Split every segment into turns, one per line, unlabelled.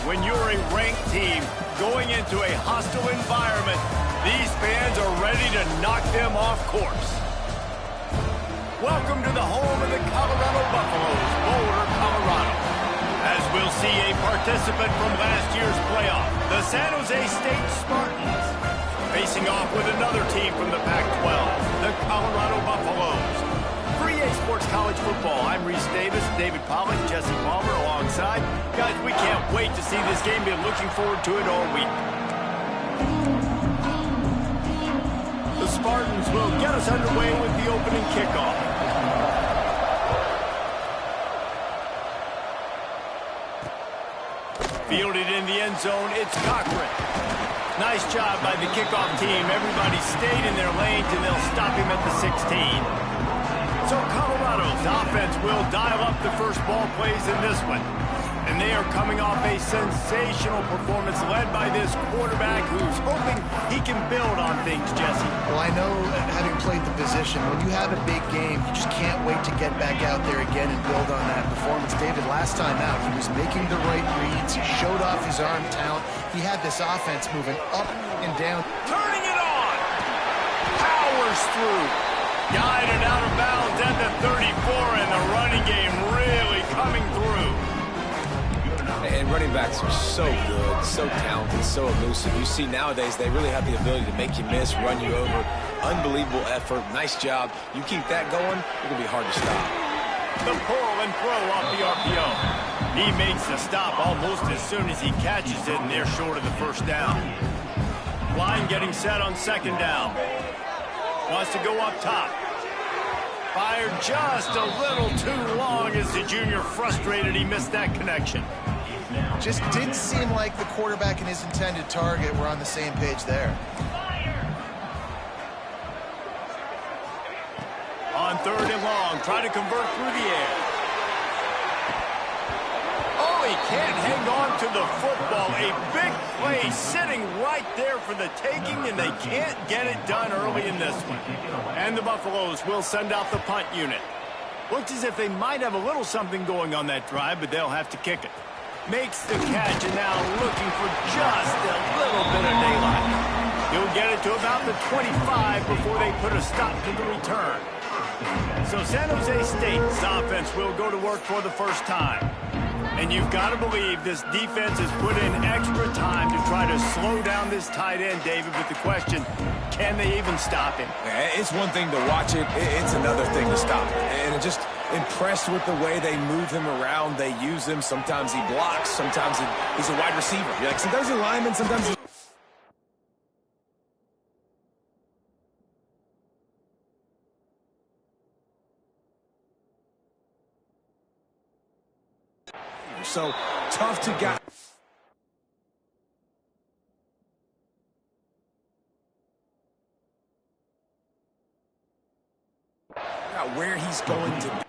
when you're a ranked team going into a hostile environment, these fans are ready to knock them off course. Welcome to the home of the Colorado Buffaloes, Boulder, Colorado. As we'll see a participant from last year's playoff, the San Jose State Spartans, facing off with another team from the Pac-12, the Colorado Buffaloes. For EA Sports College Football, I'm Reese Davis, David Pollack, Jesse Palmer alongside. Guys, we can't wait to see this game. Been looking forward to it all week. The Spartans will get us underway with the opening kickoff. Fielded in the end zone, it's Cochran. Nice job by the kickoff team. Everybody stayed in their lanes, and they'll stop him at the 16. So Colorado's offense will dial up the first ball plays in this one. And they are coming off a sensational performance led by this quarterback who's hoping he can build on things, Jesse.
Well, I know, having played the position, when you have a big game, you just can't wait to get back out there again and build on that performance. David, last time out, he was making the right reads. He showed off his arm talent. He had this offense moving up and down.
Turning it on. Powers through. Guided out of bounds at the 34, and the running game really coming through.
And running backs are so good, so talented, so elusive. You see nowadays they really have the ability to make you miss, run you over. Unbelievable effort. Nice job. You keep that going, it's going to be hard to stop.
The pull and throw off the RPO. He makes the stop almost as soon as he catches it, and they're short of the first down. Line getting set on second down. Wants to go up top. Fired just a little too long as the junior frustrated he missed that connection.
Just didn't seem like the quarterback and his intended target were on the same page there.
On third and long, try to convert through the air. Oh, he can't hang on to the football. A big play sitting right there for the taking, and they can't get it done early in this one. And the Buffaloes will send out the punt unit. Looks as if they might have a little something going on that drive, but they'll have to kick it. Makes the catch, and now looking for just a little bit of daylight. He'll get it to about the 25 before they put a stop to the return. So San Jose State's offense will go to work for the first time. And you've got to believe this defense has put in extra time to try to slow down this tight end, David, with the question, can they even stop him?
It's one thing to watch it, it's another thing to stop it. And it just impressed with the way they move him around, they use him. Sometimes he blocks, sometimes he's a wide receiver. You're like, sometimes he's a lineman, sometimes he's... So tough to get. Where he's going to.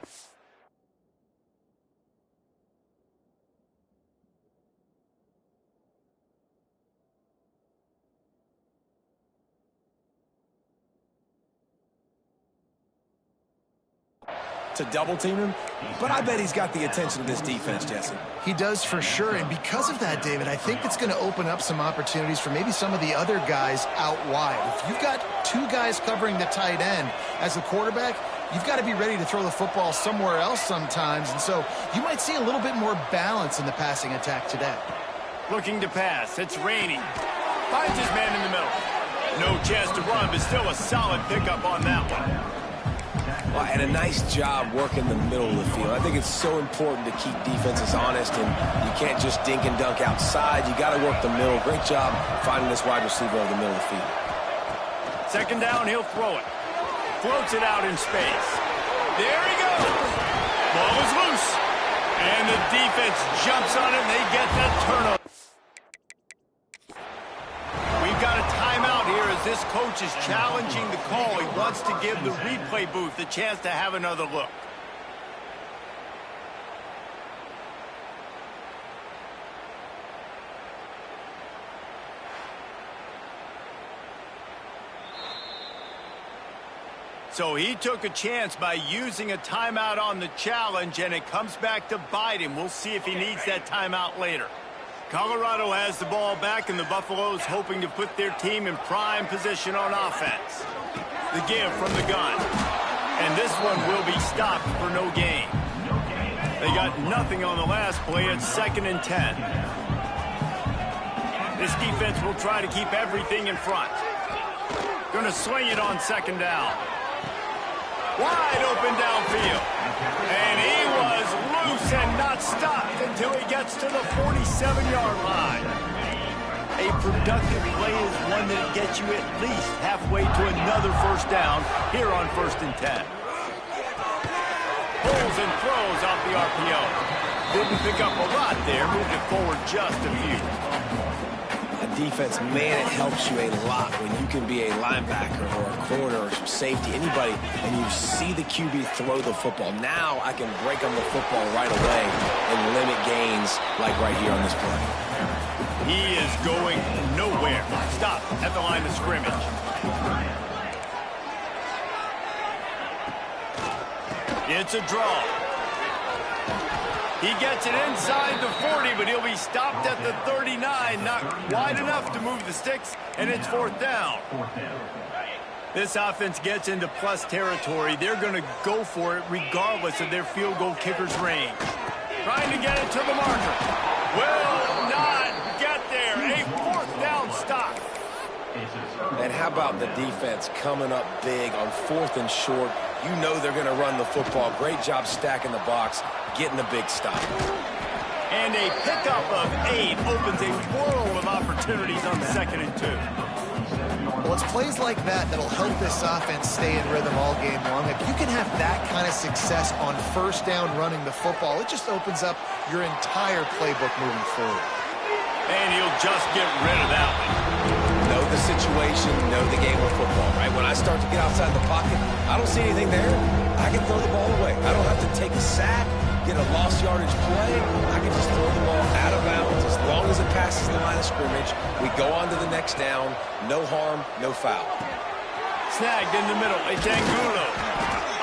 To double team him, but I bet he's got the attention of this defense, Jesse.
He does for sure, and because of that, David, I think it's going to open up some opportunities for maybe some of the other guys out wide. If you've got two guys covering the tight end as a quarterback, you've got to be ready to throw the football somewhere else sometimes, and so you might see a little bit more balance in the passing attack today.
Looking to pass, it's Rainey. Finds his man in the middle. No chance to run, but still a solid pickup on that one.
Well, and a nice job working the middle of the field. I think it's so important to keep defenses honest, and you can't just dink and dunk outside. You got to work the middle. Great job finding this wide receiver over the middle of the field.
Second down, he'll throw it. Floats it out in space. There he goes. Ball is loose. And the defense jumps on it, and they get that turnover. We've got a timeout here as this coach is challenging the call. He wants to give the replay booth a chance to have another look. So he took a chance by using a timeout on the challenge, and it comes back to bite him. We'll see if he needs that timeout later. Colorado has the ball back, and the Buffaloes hoping to put their team in prime position on offense. The give from the gun. And this one will be stopped for no gain. They got nothing on the last play. It's 2nd and 10. This defense will try to keep everything in front. Going to swing it on 2nd down. Wide open downfield. And he was loose and not stopped until he gets to the 47-yard line. A productive play is one that gets you at least halfway to another first down here on 1st and 10. Pulls and throws off the RPO. Didn't pick up a lot there, moved it forward just a few.
Defense, man, it helps you a lot when you can be a linebacker or a corner or safety, anybody, and you see the QB throw the football. Now I can break on the football right away and limit gains like right here on this play.
He is going nowhere. Stop at the line of scrimmage. It's a draw. He gets it inside the 40, but he'll be stopped at the 39. Not wide enough to move the sticks, and it's 4th down. This offense gets into plus territory. They're going to go for it regardless of their field goal kicker's range. Trying to get it to the marker. Will not get there. A 4th down stop.
And how about the defense coming up big on 4th and short? You know they're going to run the football. Great job stacking the box, getting a big stop.
And a pickup of 8 opens a world of opportunities on 2nd and 2.
Well, it's plays like that that'll help this offense stay in rhythm all game long. If you can have that kind of success on 1st down running the football, it just opens up your entire playbook moving forward.
And he'll just get rid of that one.
Know the situation, know the game of football, right? When I start to get outside the pocket, I don't see anything there. I can throw the ball away. I don't have to take a sack, get a lost yardage play. I can just throw the ball out of bounds as long as it passes the line of scrimmage. We go on to the next down. No harm, no foul.
Snagged in the middle. It's Angulo.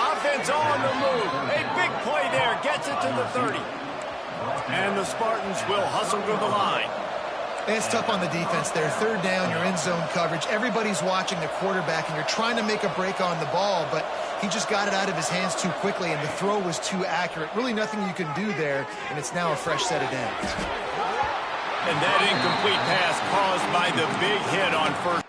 Offense on the move. A big play there. Gets it to the 30. And the Spartans will hustle to the line.
It's tough on the defense there. 3rd down, you're in zone coverage. Everybody's watching the quarterback, and you're trying to make a break on the ball, but he just got it out of his hands too quickly, and the throw was too accurate. Really nothing you can do there, and it's now a fresh set of downs.
And that incomplete pass caused by the big hit on 1st.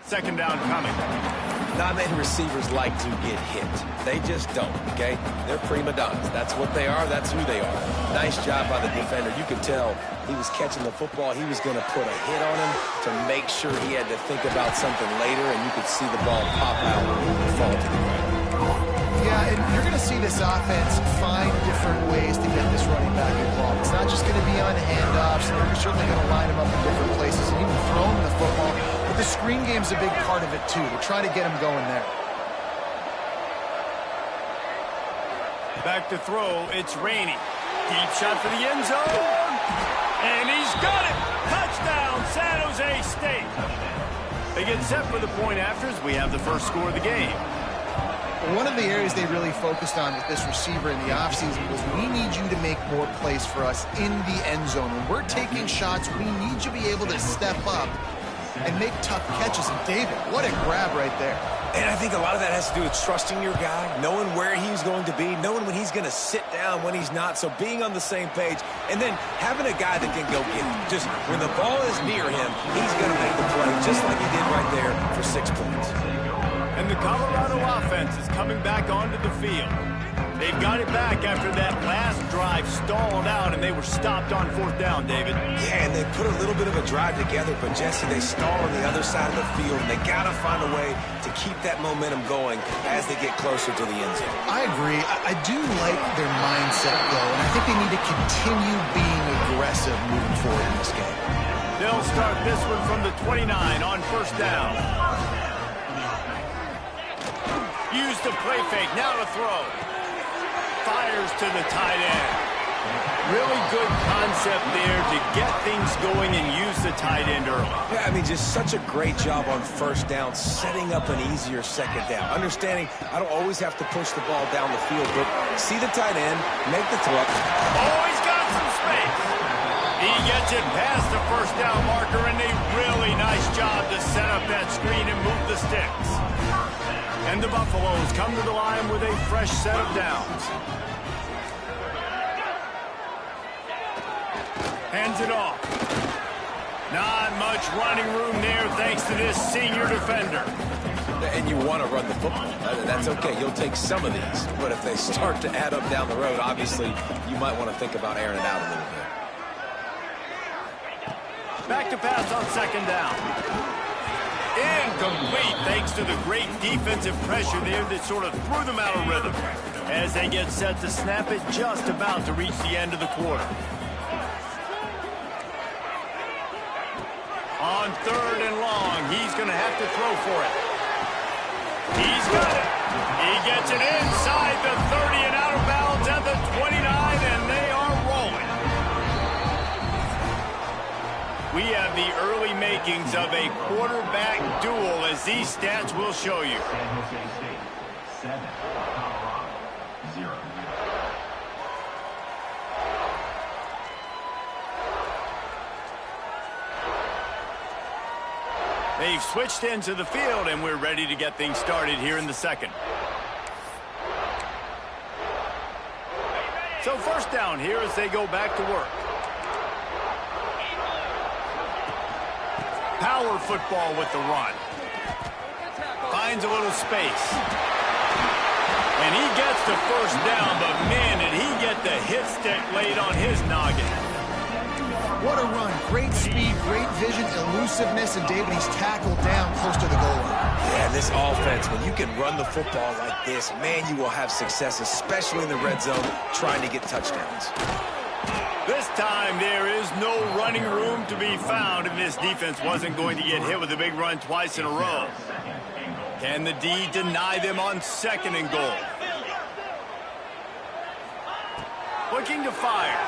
Second down coming.
Not many receivers like to get hit. They just don't, okay? They're prima donnas. That's what they are. That's who they are. Nice job by the defender. You could tell he was catching the football. He was going to put a hit on him to make sure he had to think about something later, and you could see the ball pop out and fall to the ground.
Yeah, and you're going to see this offense find different ways to get this running back involved. It's not just going to be on handoffs. They're certainly going to line him up in different places and even throw him the football. But the screen game's a big part of it, too, to try to get him going there.
Back to throw, it's Rainey. Deep shot for the end zone. And he's got it. San Jose State. They get set for the point afters. We have the first score of the game.
One of the areas they really focused on with this receiver in the offseason was we need you to make more plays for us in the end zone. When we're taking shots, we need you to be able to step up and make tough catches. And David, what a grab right there.
And I think a lot of that has to do with trusting your guy, knowing where he's going to be, knowing when he's going to sit down, when he's not, so being on the same page, and then having a guy that can go get it. Just when the ball is near him, he's going to make the play, just like he did right there for 6 points.
And the Colorado offense is coming back onto the field. They've got it back after that last drive stalled out, and they were stopped on 4th down, David.
Yeah, and they put a little bit of a drive together, but, Jesse, they stall on the other side of the field, and they got to find a way to keep that momentum going as they get closer to the end zone.
I agree. I do like their mindset, though, and I think they need to continue being aggressive moving forward in this game.
They'll start this one from the 29 on 1st down. Use the play fake, now to throw. Fires to the tight end. Really good concept there to get things going and use the tight end early.
Yeah, I mean, just such a great job on 1st down, setting up an easier 2nd down. Understanding I don't always have to push the ball down the field, but see the tight end, make the throw.
Oh, he's got some space. He gets it past the 1st down marker, and a really nice job to set up that screen and move the sticks. And the Buffaloes come to the line with a fresh set of downs. Hands it off. Not much running room there thanks to this senior defender.
And you want to run the football. That's okay. You'll take some of these. But if they start to add up down the road, obviously, you might want to think about airing it out a little bit.
Back to pass on 2nd down. Incomplete thanks to the great defensive pressure there that sort of threw them out of rhythm as they get set to snap it just about to reach the end of the quarter. On 3rd and long, he's going to have to throw for it. He's got it. He gets it inside the 30 and out of bounds at the 29, and they are rolling. We have the early makings of a quarterback duel, as these stats will show you.
San Jose State, 7. Colorado, 0.
They've switched into the field, and we're ready to get things started here in the 2nd. So 1st down here as they go back to work. Power football with the run. Finds a little space. And he gets the 1st down, but man, did he get the hit stick laid on his noggin.
What a run. Great speed, great vision, elusiveness, and David, he's tackled down close to the goal line.
Yeah, this offense, when you can run the football like this, man, you will have success, especially in the red zone, trying to get touchdowns.
This time there is no running room to be found, and this defense wasn't going to get hit with a big run twice in a row. Can the D deny them on 2nd and goal? Looking to fire.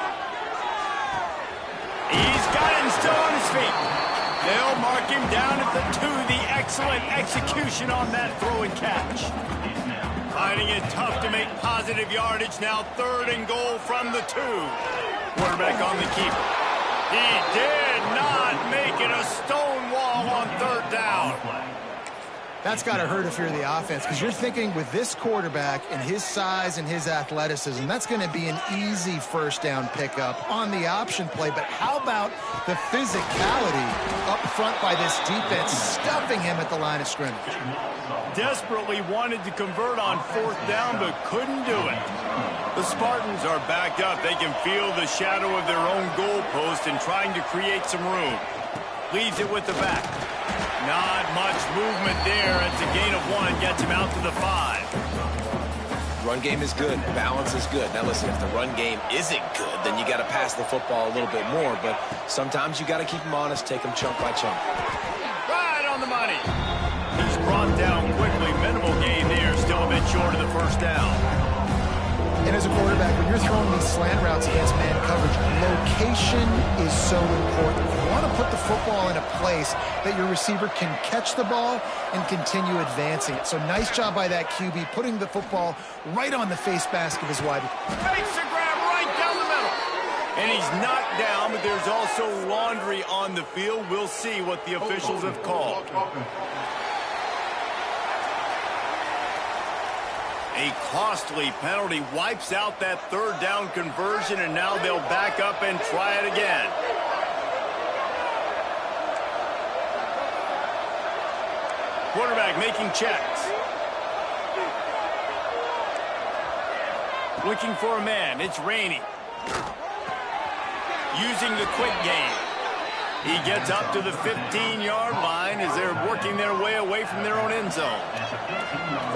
He's got it and still on his feet. They'll mark him down at the 2. The excellent execution on that throw and catch. Finding it tough to make positive yardage. Now 3rd and goal from the 2. Quarterback on the keeper. He did not make it a stone wall on 3rd down.
That's got to hurt if you're the offense, because you're thinking with this quarterback and his size and his athleticism, that's going to be an easy 1st down pickup on the option play. But how about the physicality up front by this defense, stuffing him at the line of scrimmage?
Desperately wanted to convert on 4th down, but couldn't do it. The Spartans are backed up. They can feel the shadow of their own goalpost and trying to create some room. Leaves it with the back. Not much movement there. It's a gain of 1. Gets him out to the 5.
Run game is good. Balance is good. Now, listen, if the run game isn't good, then you got to pass the football a little bit more. But sometimes you got to keep them honest, take them chunk by chunk.
Right on the money. He's brought down quickly. Minimal gain there. Still a bit short of the 1st down.
And as a quarterback, when you're throwing these slant routes against man coverage, Location is so important. You want to put the football in a place that your receiver can catch the ball and continue advancing it. So nice job by that QB, putting the football right on the face mask of his wide.
Makes the grab right down the middle. And he's knocked down, but there's also laundry on the field. We'll see what the officials have called. A costly penalty wipes out that third down conversion, and now they'll back up and try it again. Quarterback making checks. Looking for a man. It's Rainey. Using the quick game. He gets up to the 15-yard line as they're working their way away from their own end zone.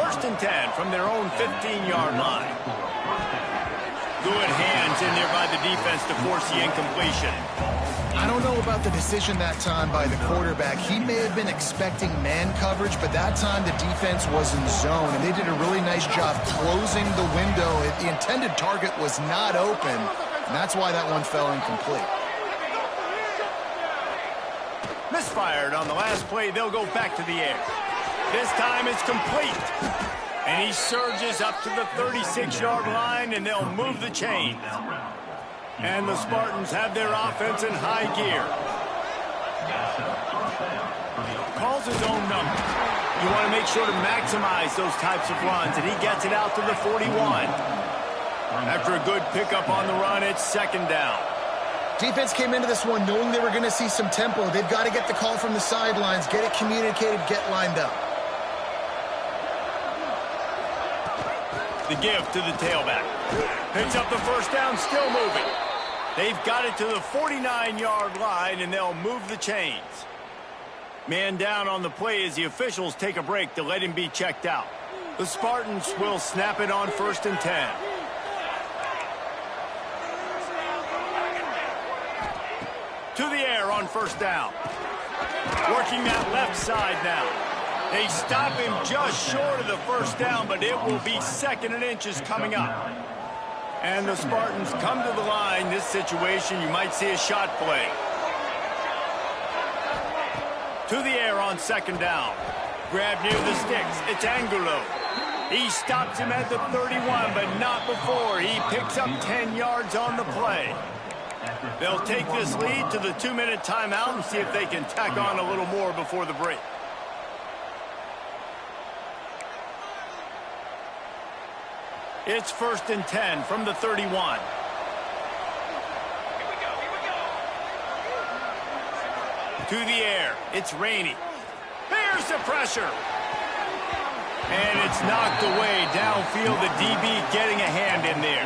1st and 10 from their own 15-yard line. Good hands in there by the defense to force the incompletion.
I don't know about the decision that time by the quarterback. He may have been expecting man coverage, but that time the defense was in zone, and they did a really nice job closing the window. The intended target was not open, and that's why that one fell incomplete.
Misfired on the last play. They'll go back to the air. This time it's complete. And he surges up to the 36-yard line, and they'll move the chains. And the Spartans have their offense in high gear. Calls his own number. You want to make sure to maximize those types of runs, and he gets it out to the 41. After a good pickup on the run, it's 2nd down.
Defense came into this one knowing they were going to see some tempo. They've got to get the call from the sidelines, get it communicated, get lined up.
The give to the tailback. Picks up the 1st down, still moving. They've got it to the 49-yard line, and they'll move the chains. Man down on the play as the officials take a break to let him be checked out. The Spartans will snap it on 1st and 10. To the air on 1st down. Working that left side now. They stop him just short of the 1st down, but it will be 2nd and inches coming up. And the Spartans come to the line. This situation, you might see a shot play. To the air on 2nd down. Grab near the sticks. It's Angulo. He stops him at the 31, but not before. He picks up 10 yards on the play. They'll take this lead to the 2-minute timeout and see if they can tack on a little more before the break. It's 1st and 10 from the 31. To the air. It's Rainey. There's the pressure. And it's knocked away downfield. The DB getting a hand in there.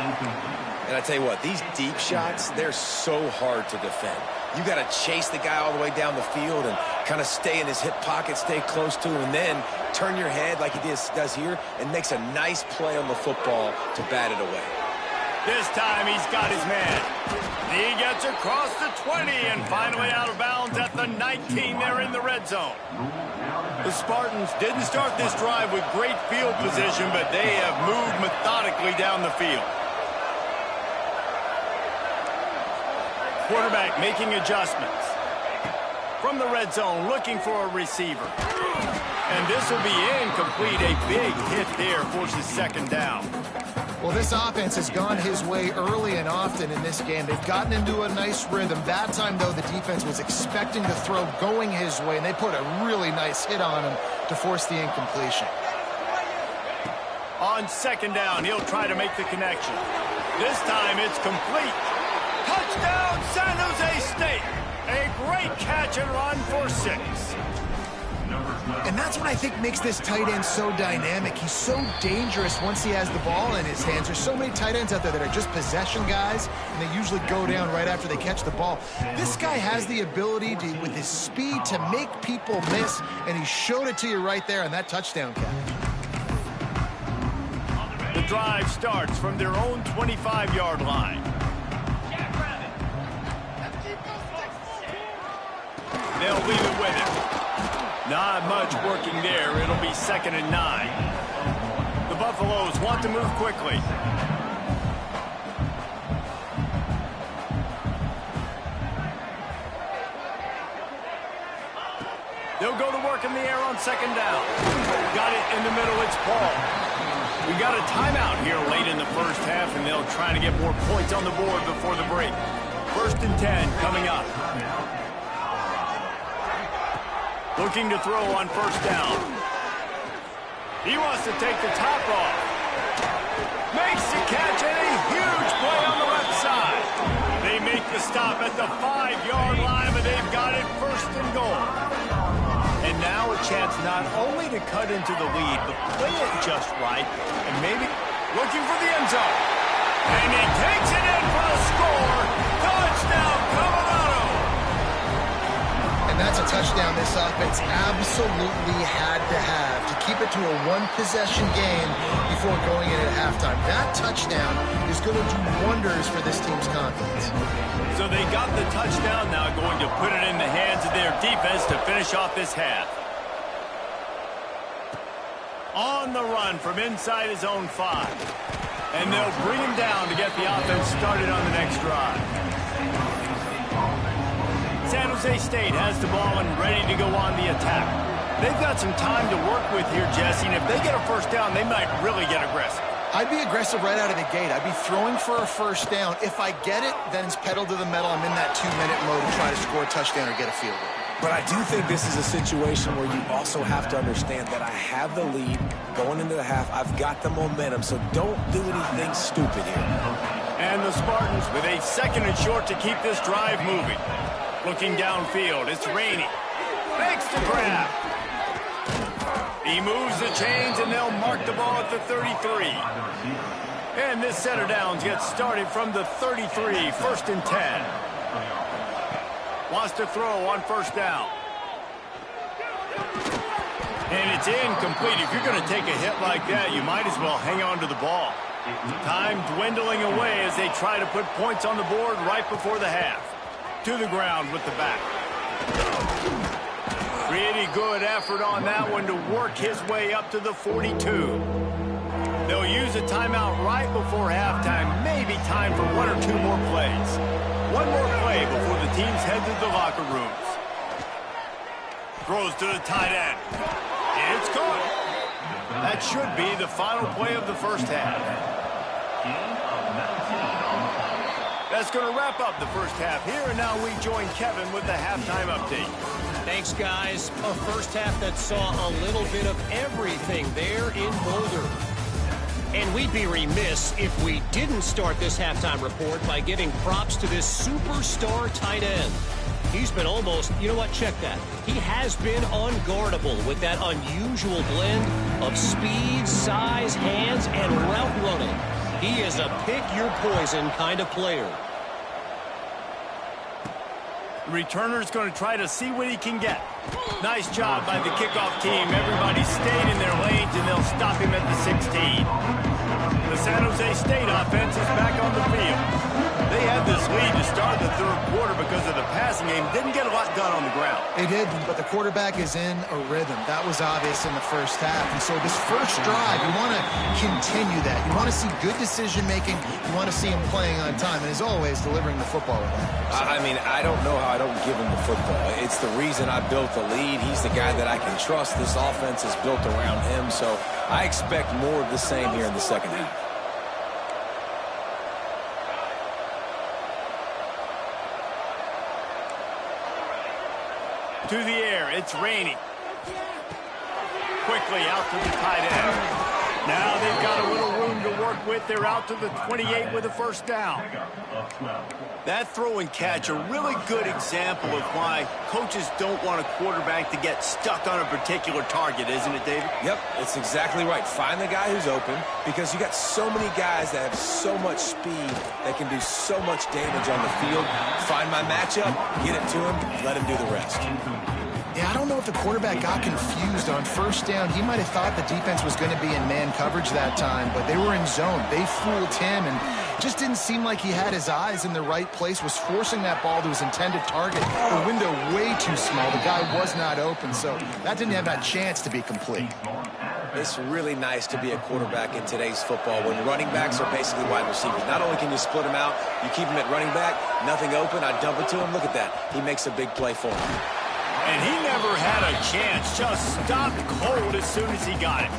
And I tell you what, these deep shots, they're so hard to defend. You got to chase the guy all the way down the field and kind of stay in his hip pocket, stay close to him, and then turn your head like he does here and makes a nice play on the football to bat it away.
This time he's got his man. He gets across the 20 and finally out of bounds at the 19. They're in the red zone. The Spartans didn't start this drive with great field position, but they have moved methodically down the field. Quarterback making adjustments. From the red zone, looking for a receiver. And this will be incomplete. A big hit there forces 2nd down.
Well, this offense has gone his way early and often in this game. They've gotten into a nice rhythm. That time, though, the defense was expecting the throw going his way, and they put a really nice hit on him to force the incompletion.
On 2nd down, he'll try to make the connection. This time, it's complete. Touchdown, San Jose State. A great catch and run for 6.
And that's what I think makes this tight end so dynamic. He's so dangerous once he has the ball in his hands. There's so many tight ends out there that are just possession guys, and they usually go down right after they catch the ball. This guy has the ability to, with his speed, to make people miss, and he showed it to you right there on that touchdown catch.
The drive starts from their own 25-yard line. They'll leave it with him. Not much working there. It'll be 2nd and 9. The Buffaloes want to move quickly. They'll go to work in the air on second down. Got it in the middle. It's Paul. We got a timeout here late in the first half, and they'll try to get more points on the board before the break. 1st and 10 coming up. Looking to throw on 1st down. He wants to take the top off. Makes the catch, and a huge play on the left side. They make the stop at the 5-yard line, but they've got it 1st and goal. And now a chance not only to cut into the lead, but play it just right, and maybe looking for the end zone. And he takes it in for a score. Touchdown, Colorado!
And that's a touchdown this offense absolutely had to have to keep it to a one-possession game before going in at halftime. That touchdown is going to do wonders for this team's confidence.
So they got the touchdown, now going to put it in the hands of their defense to finish off this half. On the run from inside his own 5. And they'll bring him down to get the offense started on the next drive. San Jose State has the ball and ready to go on the attack. They've got some time to work with here, Jesse, and if they get a 1st down, they might really get aggressive.
I'd be aggressive right out of the gate. I'd be throwing for a 1st down. If I get it, then it's pedal to the metal. I'm in that 2-minute mode to try to score a touchdown or get a field goal.
But I do think this is a situation where you also have to understand that I have the lead going into the half. I've got the momentum, so don't do anything stupid here.
And the Spartans with a 2nd and short to keep this drive moving. Looking downfield, it's Rainey. Makes the grab. He moves the chains, and they'll mark the ball at the 33. And this set of downs gets started from the 33, 1st and 10. Wants to throw on 1st down. And it's incomplete. If you're going to take a hit like that, you might as well hang on to the ball. Time dwindling away as they try to put points on the board right before the half. To the ground with the back. Pretty good effort on that one to work his way up to the 42. They'll use a timeout right before halftime. Maybe time for 1 or 2 more plays. One more play before the teams head to the locker rooms. Throws to the tight end. It's caught. That should be the final play of the first half. That's going to wrap up the first half here, and now we join Kevin with the halftime update.
Thanks, guys. A first half that saw a little bit of everything there in Boulder. And we'd be remiss if we didn't start this halftime report by giving props to this superstar tight end. He's been almost, you know what, check that. He has been unguardable with that unusual blend of speed, size, hands, and route running. He is a pick-your-poison kind of player.
The returner's going to try to see what he can get. Nice job by the kickoff team. Everybody stayed in their lanes, and they'll stop him at the 16. The San Jose State offense is back on the field. They had this lead to start the 3rd quarter because of the passing game. Didn't get a lot done on the ground.
They did, but the quarterback is in a rhythm. That was obvious in the first half. And so this first drive, you want to continue that. You want to see good decision-making. You want to see him playing on time. And as always, delivering the football with that.
I mean, I don't know how I don't give him the football. It's the reason I built the lead. He's the guy that I can trust. This offense is built around him. So I expect more of the same here in the second half.
To the air, it's Rainey. Quickly out to the tight end. Now they've got a little room to work with. They're out to the 28 with a 1st down. That throw and catch, a really good example of why coaches don't want a quarterback to get stuck on a particular target, isn't it, David?
Yep, it's exactly right. Find the guy who's open, because you got so many guys that have so much speed that can do so much damage on the field. Find my matchup, get it to him, let him do the rest.
Yeah, I don't know if the quarterback got confused on 1st down. He might have thought the defense was going to be in man coverage that time, but they were in zone. They fooled him, and just didn't seem like he had his eyes in the right place, was forcing that ball to his intended target. The window way too small. The guy was not open, so that didn't have that chance to be complete.
It's really nice to be a quarterback in today's football when running backs are basically wide receivers. Not only can you split them out, you keep them at running back, nothing open, I dump it to him. Look at that. He makes a big play for him.
And he never had a chance, just stopped cold as soon as he got it.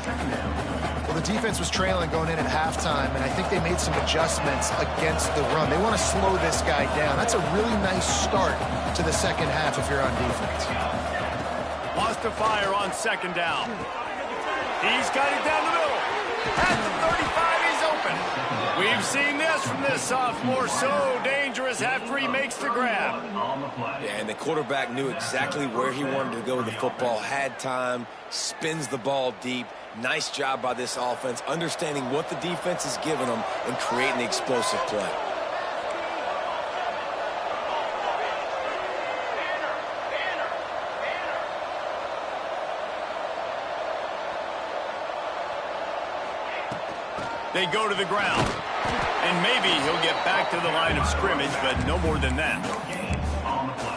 Well, the defense was trailing going in at halftime, and I think they made some adjustments against the run. They want to slow this guy down. That's a really nice start to the second half if you're on defense.
Lost to fire on second down. He's got it down the middle. At the 35, he's open. We've seen this from this sophomore, so dangerous after he makes the grab.
Yeah, and the quarterback knew exactly where he wanted to go with the football, had time, spins the ball deep. Nice job by this offense, understanding what the defense is giving them and creating the explosive play.
They go to the ground. And maybe he'll get back to the line of scrimmage, but no more than that.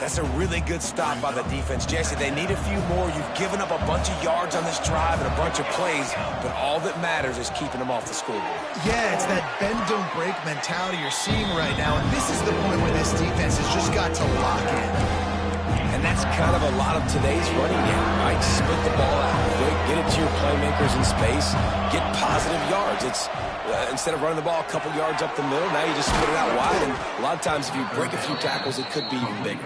That's a really good stop by the defense. Jesse, they need a few more. You've given up a bunch of yards on this drive and a bunch of plays, but all that matters is keeping them off the scoreboard.
Yeah, it's that bend, don't break mentality you're seeing right now, and this is the point where this defense has just got to lock in.
And that's kind of a lot of today's running game, right? Split the ball out quick, get it to your playmakers in space, get positive yards. It's instead of running the ball a couple yards up the middle, now you just split it out wide, and a lot of times if you break a few tackles, it could be even bigger.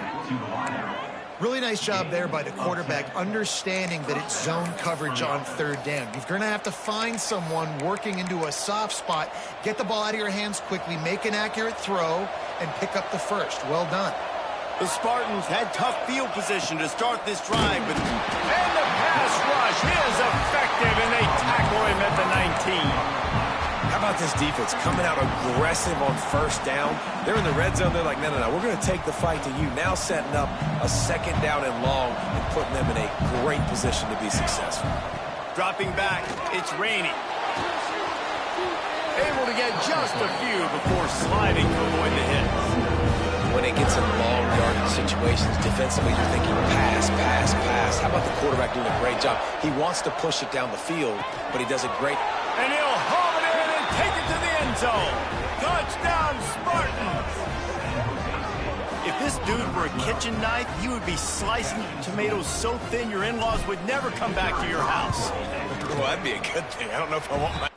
Really nice job there by the quarterback, understanding that it's zone coverage on third down. You're going to have to find someone working into a soft spot, get the ball out of your hands quickly, make an accurate throw, and pick up the first. Well done.
The Spartans had tough field position to start this drive, and the pass rush is effective, and they tackle him at the 19.
How about this defense coming out aggressive on first down? They're in the red zone. They're like, no, we're going to take the fight to you. Now setting up a second down and long and putting them in a great position to be successful.
Dropping back, it's Rainey. Able to get just a few before sliding to avoid the hit.
When it gets in long yardage situations, defensively you're thinking pass, pass, pass. How about the quarterback doing a great job? He wants to push it down the field, but he does a great...
And he'll haul it in and take it to the end zone. Touchdown, Spartans! If this dude were a kitchen knife, he would be slicing tomatoes so thin your in-laws would never come back to your house.
Well, that'd be a good thing. I don't know if I want my...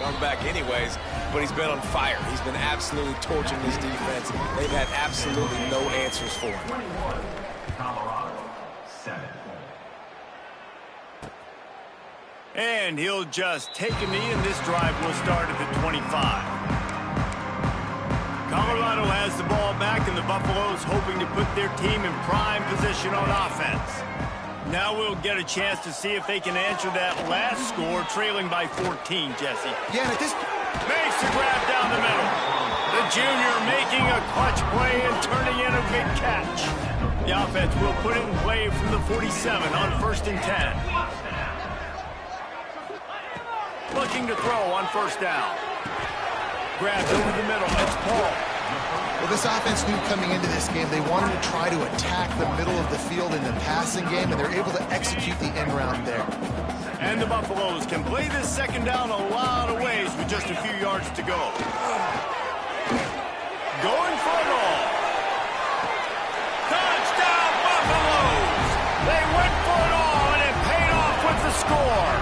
come back anyways, but he's been on fire. He's been absolutely torching this defense. They've had absolutely no answers for him.
21, Colorado, 7.
And he'll just take a knee, and this drive will start at the 25. Colorado has the ball back, and the Buffaloes hoping to put their team in prime position on offense. Now we'll get a chance to see if they can answer that last score, trailing by 14, Jesse.
Yeah, and at this...
Makes the grab down the middle. The junior making a clutch play and turning in a big catch. The offense will put it in play from the 47 on 1st and 10. Looking to throw on 1st down. Grabbed over the middle. It's Paul.
Well, this offense knew coming into this game they wanted to try to attack the middle of the field in the passing game, and they're able to execute the end round there.
And the Buffaloes can play this 2nd down a lot of ways with just a few yards to go. Going for it all. Touchdown, Buffaloes! They went for it all, and it paid off with the score.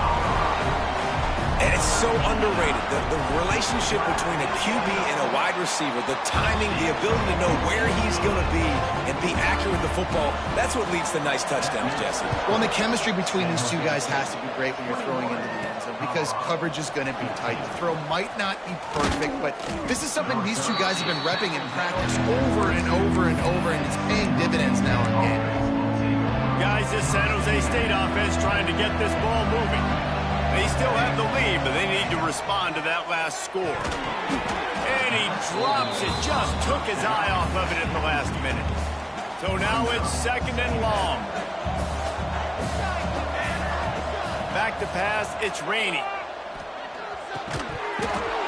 And it's so underrated. The relationship between a QB and a wide receiver, the timing, the ability to know where he's going to be and be accurate with the football, that's what leads to nice touchdowns, Jesse.
Well, and the chemistry between these two guys has to be great when you're throwing into the end zone because coverage is going to be tight. The throw might not be perfect, but this is something these two guys have been repping in practice over and over and over, and it's paying dividends now in games.
Guys, this San Jose State offense trying to get this ball moving. They still have the lead, but they need to respond to that last score. And he drops it, just took his eye off of it at the last minute. So now it's 2nd and long. Back to pass, it's Rainey.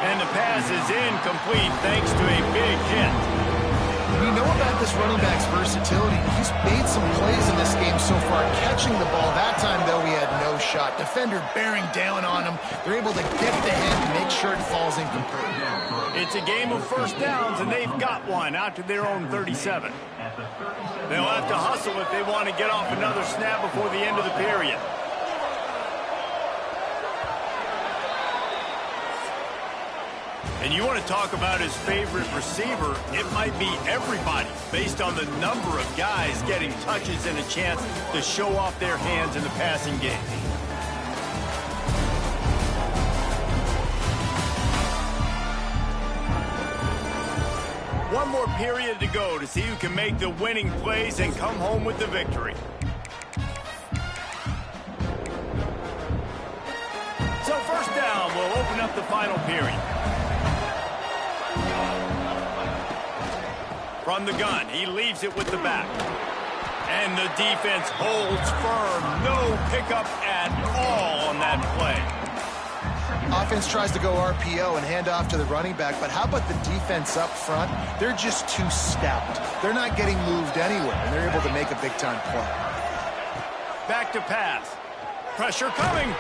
And the pass is incomplete thanks to a big hit.
We know about this running back's versatility. He's made some plays in this game so far, catching the ball. That time, though, he had no shot. Defender bearing down on him. They're able to get the hit and make sure it falls incomplete.
It's a game of 1st downs, and they've got one out to their own 37. They'll have to hustle if they want to get off another snap before the end of the period. And you want to talk about his favorite receiver, it might be everybody based on the number of guys getting touches and a chance to show off their hands in the passing game. One more period to go to see who can make the winning plays and come home with the victory. So 1st down will open up the final period. From the gun, he leaves it with the back. And the defense holds firm. No pickup at all on that play.
Offense tries to go RPO and hand off to the running back, but how about the defense up front? They're just too stout. They're not getting moved anywhere, and they're able to make a big-time play.
Back to pass. Pressure coming.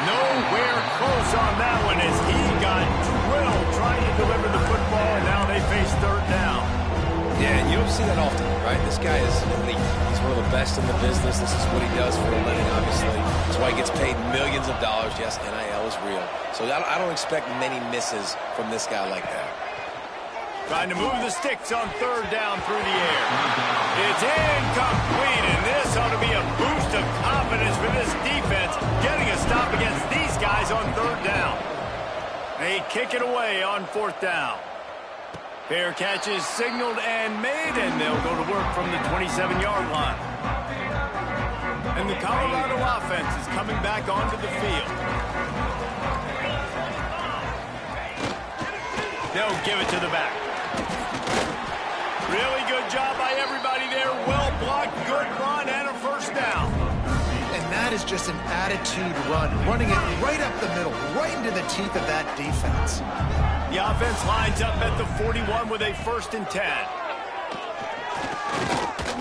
Nowhere close on that one as he got drilled trying to deliver the football, and now they face 3rd down.
Yeah, and you don't see that often, right? This guy is elite. He's one of the best in the business. This is what he does for a living, obviously. That's why he gets paid millions of dollars. Yes, NIL is real. So I don't expect many misses from this guy like that.
Trying to move the sticks on 3rd down through the air. It's incomplete, and this ought to be a boost of confidence for this defense, getting a stop against these guys on 3rd down. They kick it away on 4th down. Fair catch is signaled and made, and they'll go to work from the 27-yard line. And the Colorado offense is coming back onto the field. They'll give it to the back. Really good job by everybody there. Well blocked, good run, and a 1st down.
And that is just an attitude run, running it right up the middle, right into the teeth of that defense.
The offense lines up at the 41 with a 1st and 10.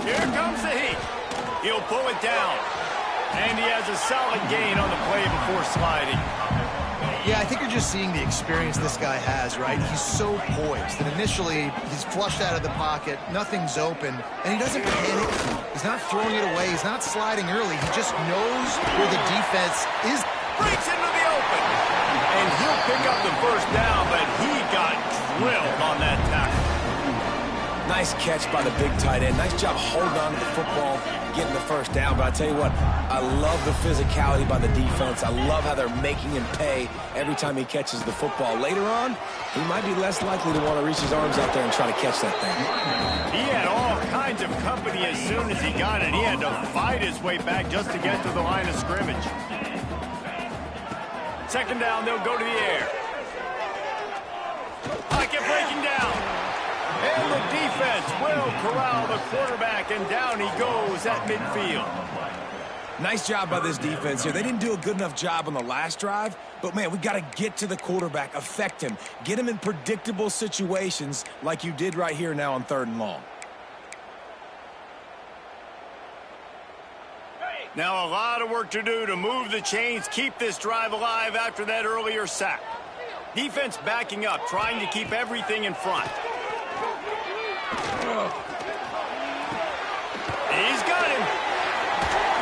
Here comes the heat. He'll pull it down. And he has a solid gain on the play before sliding.
Yeah, I think you're just seeing the experience this guy has, right? He's so poised that initially he's flushed out of the pocket, nothing's open, and he doesn't panic. He's not throwing it away. He's not sliding early. He just knows where the defense is.
Breaks into the open. A And he'll pick up the first down, but he got drilled on that tackle.
Nice catch by the big tight end. Nice job holding on to the football, getting the first down. But I tell you what, I love the physicality by the defense. I love how they're making him pay every time he catches the football. Later on, he might be less likely to want to reach his arms out there and try to catch that thing.
He had all kinds of company as soon as he got it. He had to fight his way back just to get to the line of scrimmage. Second down, they'll go to the air. Pocket breaking down. And the defense will corral the quarterback, and down he goes at midfield.
Nice job by this defense here. They didn't do a good enough job on the last drive, but, man, we got to get to the quarterback, affect him, get him in predictable situations like you did right here now on 3rd and long.
Now a lot of work to do to move the chains, keep this drive alive after that earlier sack. Defense backing up, trying to keep everything in front. He's got him.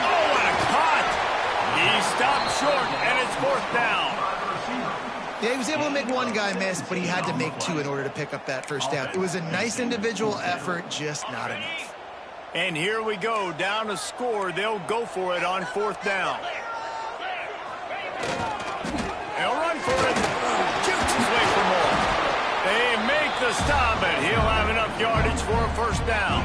Oh, what a cut. He stopped short, and it's 4th down.
Yeah, he was able to make one guy miss, but he had to make 2 in order to pick up that first down. It was a nice individual effort, just not enough.
And here we go, down to score. They'll go for it on 4th down. They'll run for it. Shoots his way for more. They make the stop, and he'll have enough yardage for a first down.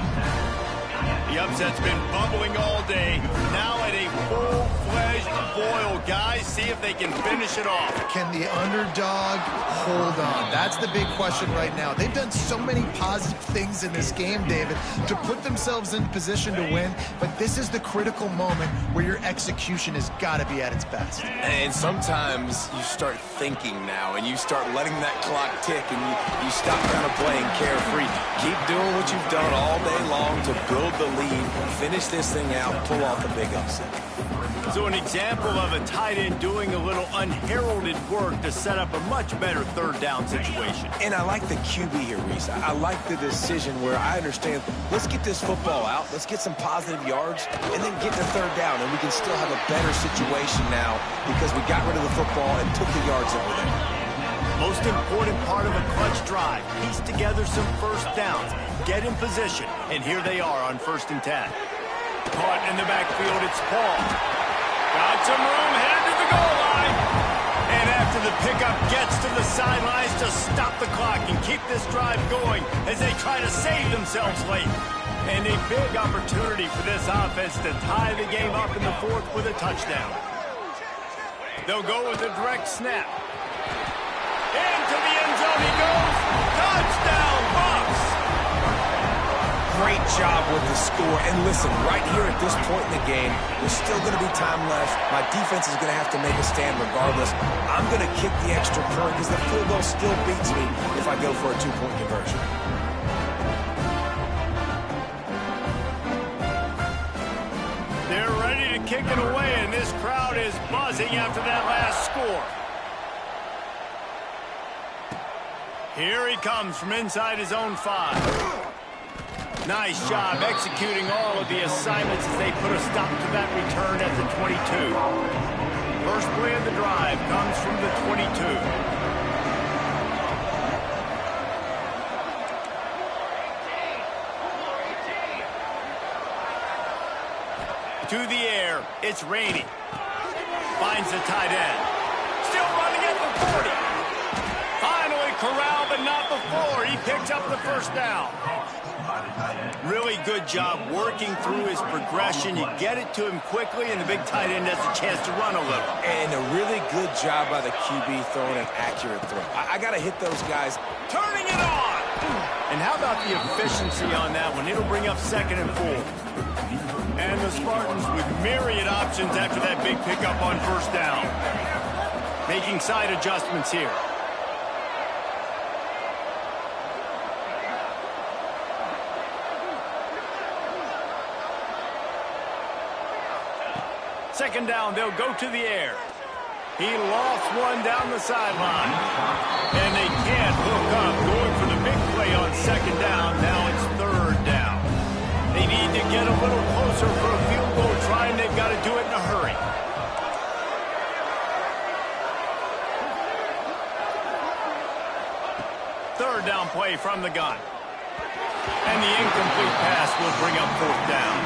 The upset's been bubbling all day. Now at a full-fledged boil. Guys, see if they can finish it off.
Can the underdog hold on? That's the big question right now. They've done so many positive things in this game, David, to put themselves in position to win, but this is the critical moment where your execution has got to be at its best.
And sometimes you start thinking now, and you start letting that clock tick, and you stop kind of playing carefree. Keep doing what you've done all day long to build the lead, finish this thing out, pull off the big upset.
So an example of a tight end doing a little unheralded work to set up a much better 3rd down situation.
And I like the QB here, Reese. I like the decision where I understand, let's get this football out, let's get some positive yards, and then get to 3rd down, and we can still have a better situation now because we got rid of the football and took the yards that were there.
Most important part of a clutch drive, piece together some first downs, get in position, and here they are on 1st and 10. Caught in the backfield, it's Paul. Got some room, headed to the goal line. And after the pickup gets to the sidelines to stop the clock and keep this drive going as they try to save themselves late. And a big opportunity for this offense to tie the game up in the 4th with a touchdown. They'll go with a direct snap. Into the end zone he goes. Touchdown, Bucs!
Great job with the score. And listen, right here at this point in the game, there's still going to be time left. My defense is going to have to make a stand regardless. I'm going to kick the extra point because the field goal still beats me if I go for a 2-point conversion.
They're ready to kick it away, and this crowd is buzzing after that last score. Here he comes from inside his own 5. Nice job executing all of the assignments as they put a stop to that return at the 22. First play of the drive comes from the 22. To the air, it's Rainey. Finds the tight end. Still running at the 40. Finally corralled, but not before. He picks up the first down. Really good job working through his progression. You get it to him quickly, and the big tight end has a chance to run a little.
And a really good job by the QB throwing an accurate throw. I got to hit those guys.
Turning it on! And how about the efficiency on that one? It'll bring up 2nd and 4. And the Spartans with myriad options after that big pickup on first down. Making side adjustments here. Second down, they'll go to the air. He lost one down the sideline. And they can't hook up. Going for the big play on 2nd down. Now it's 3rd down. They need to get a little closer for a field goal try, and they've got to do it in a hurry. play from the gun. And the incomplete pass will bring up 4th down.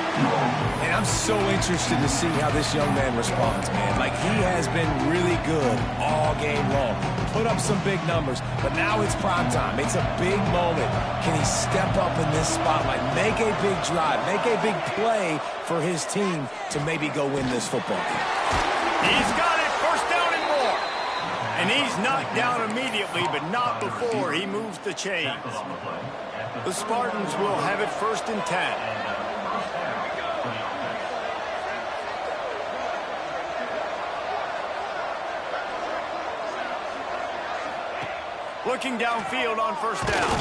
And I'm so interested to see how this young man responds, man. Like, he has been really good all game long. Put up some big numbers, but now it's prime time. It's a big moment. Can he step up in this spotlight, make a big drive, make a big play for his team to maybe go win this football game?
He's got it, 1st down and more. And he's knocked down immediately, but not before he moves the chains. The Spartans will have it 1st and 10. Looking downfield on 1st down.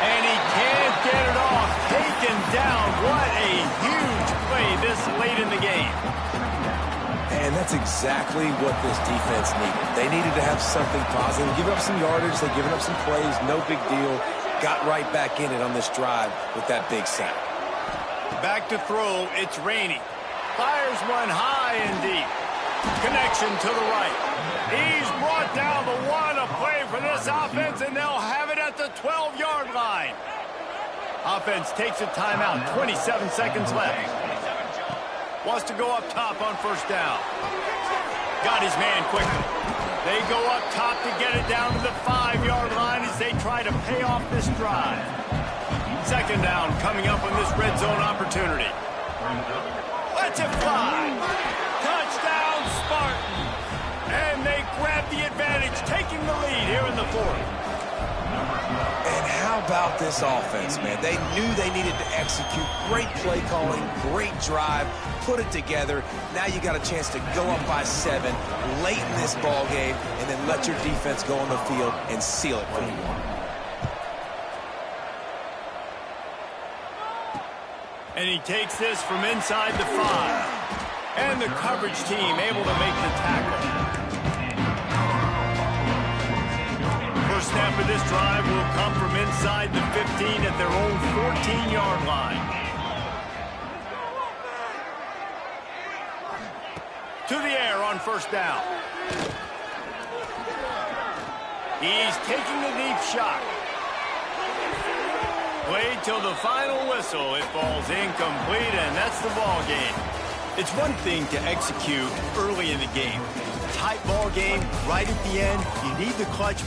And he can't get it off. Taken down. What a huge play this late in the game.
And that's exactly what this defense needed. They needed to have something positive. Give up some yardage. They've given up some plays. No big deal. Got right back in it on this drive with that big sack.
Back to throw. It's Rainey. Fires one high and deep. Connection to the right. He's brought down the one. A play for this offense, and they'll have it at the 12-yard line. Offense takes a timeout. 27 seconds left. Wants to go up top on 1st down. Got his man quickly. They go up top to get it down to the 5-yard line as they try to pay off this drive. 2nd down coming up on this red zone opportunity. Let's it fly. Touchdown, Spartan. And they grab the advantage, taking the lead here in the 4th.
And how about this offense, man? They knew they needed to execute. Great play calling, great drive, put it together. Now you got a chance to go up by 7 late in this ball game and then let your defense go on the field and seal it for you.
And he takes this from inside the 5. And the coverage team able to make the tackle. First snap of this drive will come from inside the 15 at their own 14-yard line. To the air on 1st down. He's taking a deep shot. Played till the final whistle. It falls incomplete, and that's the ball game. It's one thing to execute early in the game. Tight ball game, right at the end, you need the clutch